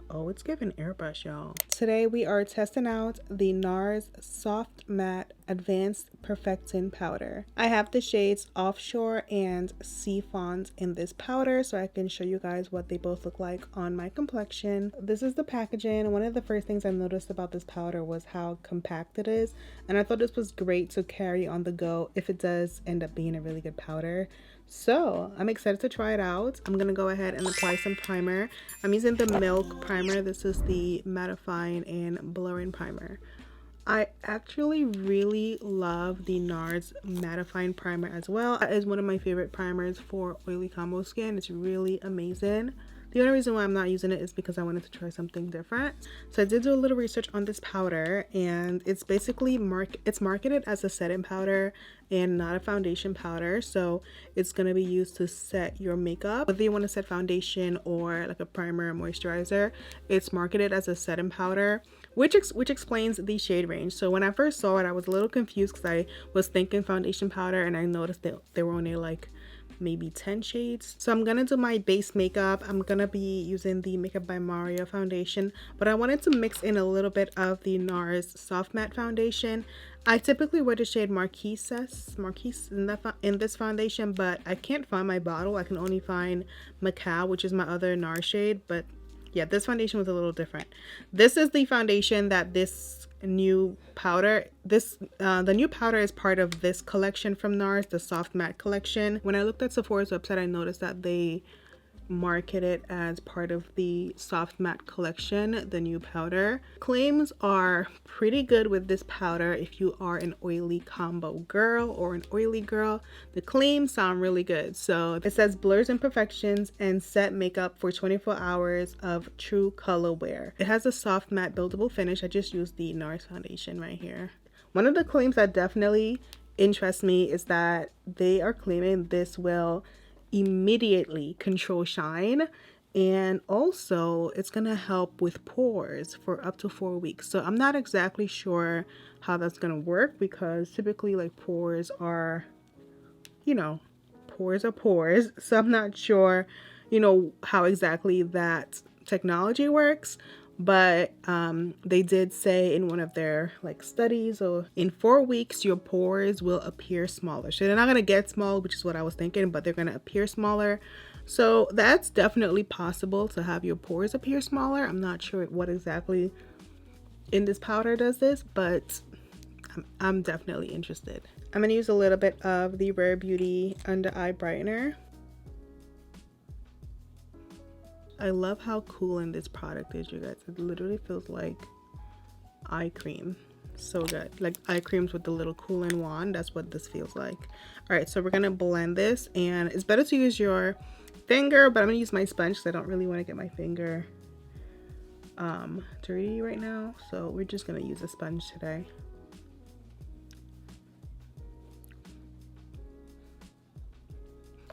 Oh, it's giving airbrush, y'all. Today we are testing out the Nars Soft Matte Advanced Perfecting Powder. I have the shades Offshore and Sea Font in this powder, so I can show you guys what they both look like on my complexion. This is the packaging. One of the first things I noticed about this powder was how compact it is, and I thought this was great to carry on the go if it does end up being a really good powder. So I'm excited to try it out. I'm gonna go ahead and apply some primer. I'm using the Milk primer. This is the mattifying and blurring primer. I actually really love the Nars mattifying primer as well. That is one of my favorite primers for oily combo skin. It's really amazing. The only reason why I'm not using it is because I wanted to try something different. So I did do a little research on this powder, and it's basically marketed as a setting powder and not a foundation powder. So it's going to be used to set your makeup. Whether you want to set foundation or like a primer or moisturizer, it's marketed as a setting powder, which explains the shade range. So when I first saw it, I was a little confused because I was thinking foundation powder, and I noticed that they were only like maybe 10 shades. So I'm gonna do my base makeup. I'm gonna be using the Makeup by Mario foundation, but I wanted to mix in a little bit of the Nars Soft Matte foundation. I typically wear the shade Marquise in this foundation, but I can't find my bottle. I can only find Macao, which is my other Nars shade, but yeah, this foundation was a little different. This is the foundation that this new powder, the new powder is part of this collection from Nars, the Soft Matte collection. When I looked at Sephora's website, I noticed that they market it as part of the Soft Matte collection, the new powder. Claims are pretty good with this powder if you are an oily combo girl or an oily girl. The claims sound really good. So it says blurs imperfections and set makeup for 24 hours of true color wear. It has a soft matte buildable finish. I just used the Nars foundation right here. One of the claims that definitely interests me is that they are claiming this will immediately control shine, and also it's gonna help with pores for up to 4 weeks. So I'm not exactly sure how that's gonna work, because typically like pores are, you know, pores are pores. So I'm not sure, you know, how exactly that technology works. But they did say in one of their like studies, or in 4 weeks your pores will appear smaller. So they're not gonna get small, which is what I was thinking, but they're gonna appear smaller. So that's definitely possible, to have your pores appear smaller. I'm not sure what exactly in this powder does this, but I'm definitely interested. I'm gonna use a little bit of the Rare Beauty under eye brightener. I love how cooling this product is, you guys. It literally feels like eye cream. So good. Like eye creams with the little cooling wand. That's what this feels like. All right, so we're gonna blend this, and it's better to use your finger, but I'm gonna use my sponge because I don't really want to get my finger dirty right now. So we're just gonna use a sponge today.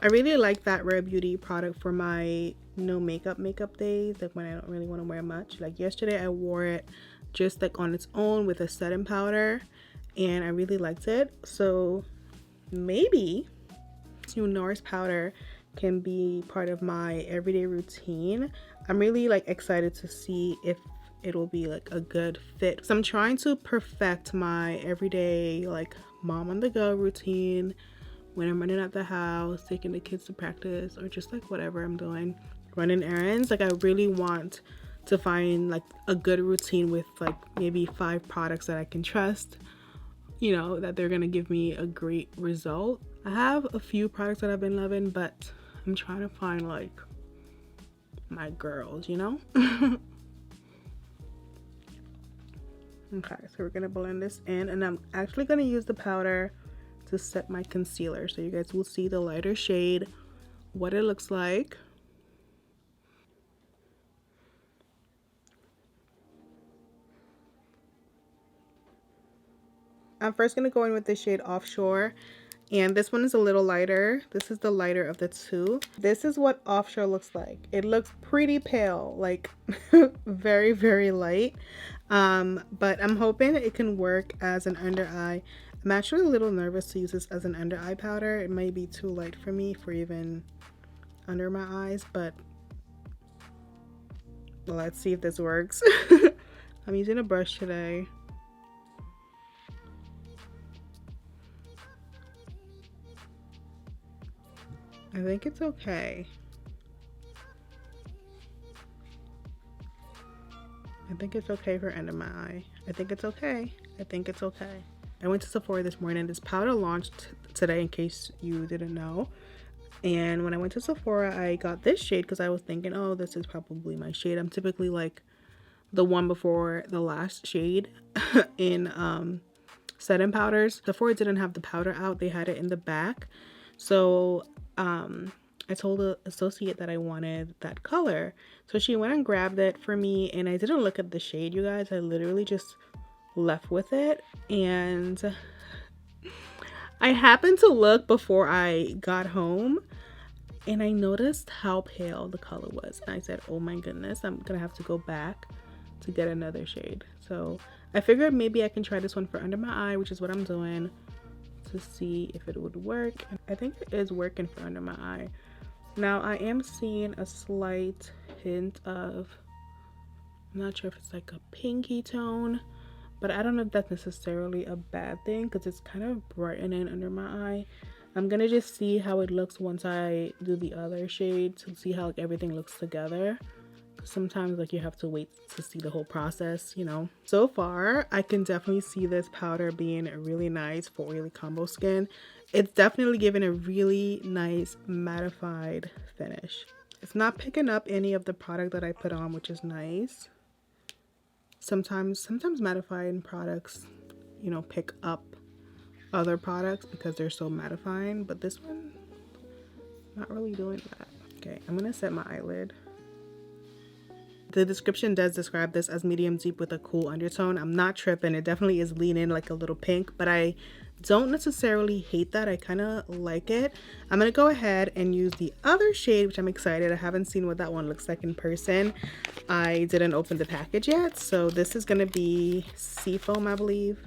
I really like that Rare Beauty product for my no makeup days, like when I don't really want to wear much. Like yesterday I wore it just like on its own with a setting powder, and I really liked it. So maybe this new Nars powder can be part of my everyday routine. I'm really like excited to see if it'll be like a good fit. So I'm trying to perfect my everyday like mom on the go routine when I'm running out the house, taking the kids to practice, or just like whatever I'm doing, running errands. Like I really want to find like a good routine with like maybe 5 products that I can trust, you know, that they're gonna give me a great result. I have a few products that I've been loving, but I'm trying to find like my girls, you know? Okay, so we're gonna blend this in, and I'm actually gonna use the powder to set my concealer, so you guys will see the lighter shade, what it looks like. I'm first going to go in with the shade Offshore, and this one is a little lighter. This is the lighter of the two. This is what Offshore looks like. It looks pretty pale, like very, very light, but I'm hoping it can work as an under eye. I'm actually a little nervous to use this as an under eye powder. It might be too light for me for even under my eyes, but Let's see if this works. I'm using a brush today. I think it's okay. I think it's okay for under my eye. I think it's okay. I think it's okay. I went to Sephora this morning. This powder launched today, in case you didn't know. And when I went to Sephora, I got this shade because I was thinking, oh, this is probably my shade. I'm typically like the one before the last shade in setting powders. Sephora didn't have the powder out. They had it in the back. So I told the associate that I wanted that color. So she went and grabbed it for me, and I didn't look at the shade, you guys. I literally just left with it. And I happened to look before I got home, and I noticed how pale the color was. And I said, oh my goodness, I'm gonna have to go back to get another shade. So I figured maybe I can try this one for under my eye, which is what I'm doing, to see if it would work. And I think it is working for under my eye. Now I am seeing a slight hint of, I'm not sure if it's like a pinky tone, but I don't know if that's necessarily a bad thing because it's kind of brightening under my eye. I'm gonna just see how it looks once I do the other shade to see how like everything looks together. Sometimes like you have to wait to see the whole process, you know. So far I can definitely see this powder being really nice for oily combo skin. It's definitely giving a really nice mattified finish. It's not picking up any of the product that I put on, which is nice. Sometimes mattifying products, you know, pick up other products because they're so mattifying, but this one not really doing that. Okay, I'm gonna set my eyelid. The description does describe this as medium deep with a cool undertone. I'm not tripping. It definitely is leaning like a little pink, but I don't necessarily hate that. I kind of like it. I'm going to go ahead and use the other shade, which I'm excited. I haven't seen what that one looks like in person. I didn't open the package yet. So this is going to be Seafoam, I believe.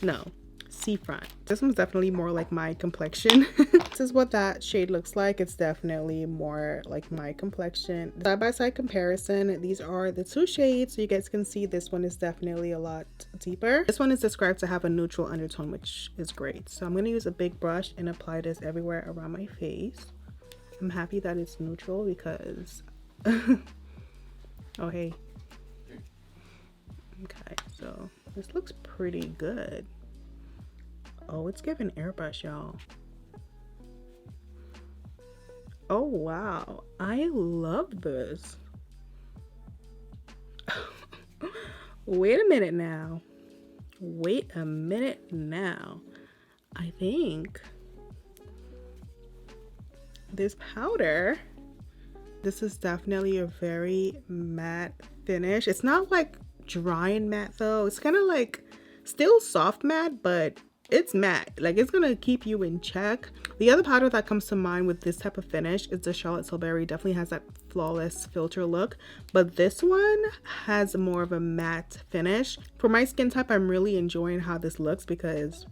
No, Seafront. This one's definitely more like my complexion. This is what that shade looks like. It's definitely more like my complexion. Side by side comparison, these are the two shades, so you guys can see this one is definitely a lot deeper. This one is described to have a neutral undertone, which is great. So I'm going to use a big brush and apply this everywhere around my face. I'm happy that it's neutral because oh hey. Okay, so this looks pretty good. Oh, it's giving airbrush, y'all. Oh, wow. I love this. Wait a minute now. Wait a minute now. I think this powder, this is definitely a very matte finish. It's not like dry and matte though. It's kind of like still soft matte, but it's matte. Like it's gonna keep you in check. The other powder that comes to mind with this type of finish is the Charlotte Tilbury. Definitely has that flawless filter look, but this one has more of a matte finish. For my skin type, I'm really enjoying how this looks because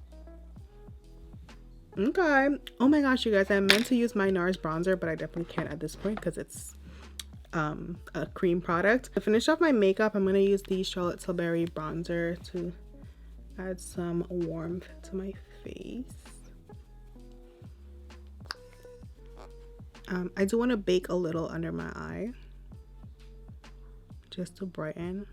okay, oh my gosh, you guys, I meant to use my Nars bronzer, but I definitely can't at this point because it's a cream product. To finish off my makeup, I'm gonna use the Charlotte Tilbury bronzer to add some warmth to my face. I do want to bake a little under my eye just to brighten.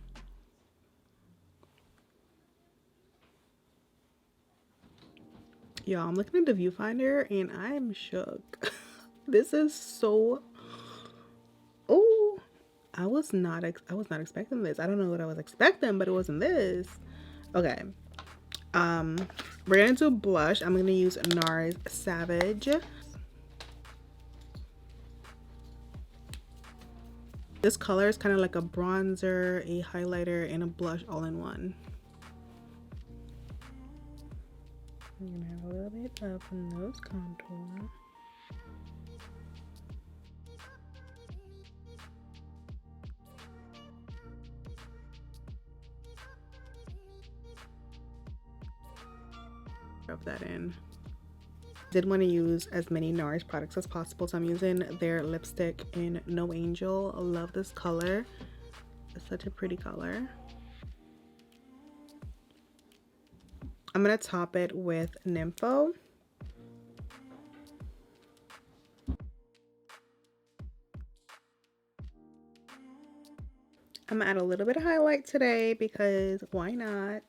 Y'all, I'm looking at the viewfinder and I'm shook. This is so, oh, I was not expecting this. I don't know what I was expecting, but it wasn't this. Okay. We're gonna do blush. I'm gonna use Nars Savage. This color is kind of like a bronzer, a highlighter, and a blush all in one. I'm gonna have a little bit of nose contour. Rub that in. Did want to use as many Nars products as possible, so I'm using their lipstick in No Angel. I love this color. such a pretty color. I'm gonna top it with Nympho. I'm gonna add a little bit of highlight today because why not?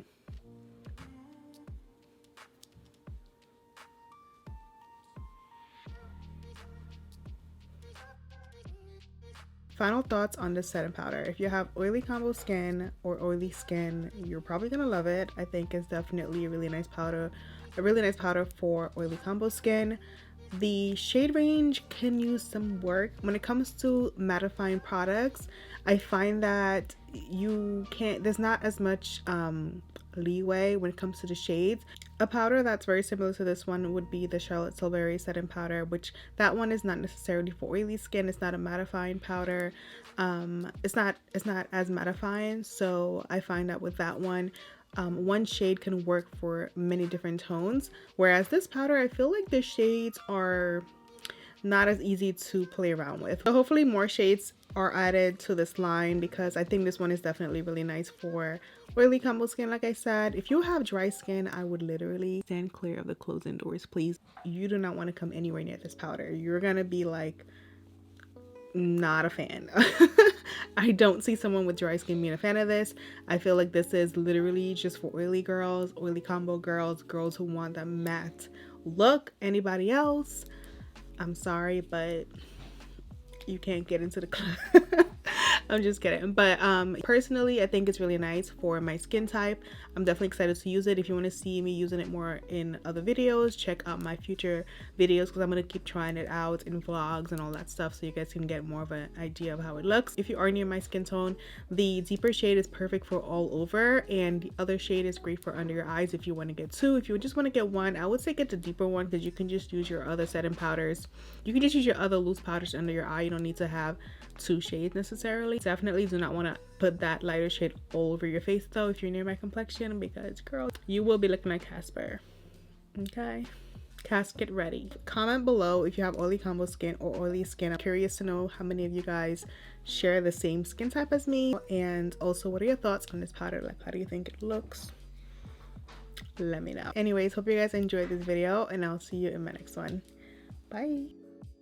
Final thoughts on this setting powder. If you have oily combo skin or oily skin, you're probably gonna love it. I think it's definitely a really nice powder. A really nice powder for oily combo skin. The shade range can use some work. When it comes to mattifying products, I find that there's not as much leeway when it comes to the shades. A powder that's very similar to this one would be the Charlotte Tilbury setting powder, which that one is not necessarily for oily skin. It's not a mattifying powder. It's not as mattifying, so I find that with that one, one shade can work for many different tones, whereas this powder, I feel like the shades are not as easy to play around with. So hopefully more shades are added to this line, because I think this one is definitely really nice for oily combo skin. Like I said, if you have dry skin, I would literally stand clear of the closing doors, please. You do not want to come anywhere near this powder. You're gonna be like not a fan. I don't see someone with dry skin being a fan of this. I feel like this is literally just for oily girls, oily combo girls, girls who want that matte look. Anybody else, I'm sorry, but you can't get into the club. I'm just kidding. But personally, I think it's really nice for my skin type. I'm definitely excited to use it. If you want to see me using it more in other videos, check out my future videos, because I'm going to keep trying it out in vlogs and all that stuff, so you guys can get more of an idea of how it looks. If you are near my skin tone, the deeper shade is perfect for all over, and the other shade is great for under your eyes if you want to get two. If you just want to get one, I would say get the deeper one, because you can just use your other setting powders. You can just use your other loose powders under your eye. You don't need to have two shades necessarily. Definitely do not want to put that lighter shade all over your face though if you're near my complexion, because girl, you will be looking like Casper. Okay, casket ready. Comment below if you have oily combo skin or oily skin. I'm curious to know how many of you guys share the same skin type as me, and also what are your thoughts on this powder. Like, how do you think it looks? Let me know. Anyways, hope you guys enjoyed this video, and I'll see you in my next one. Bye.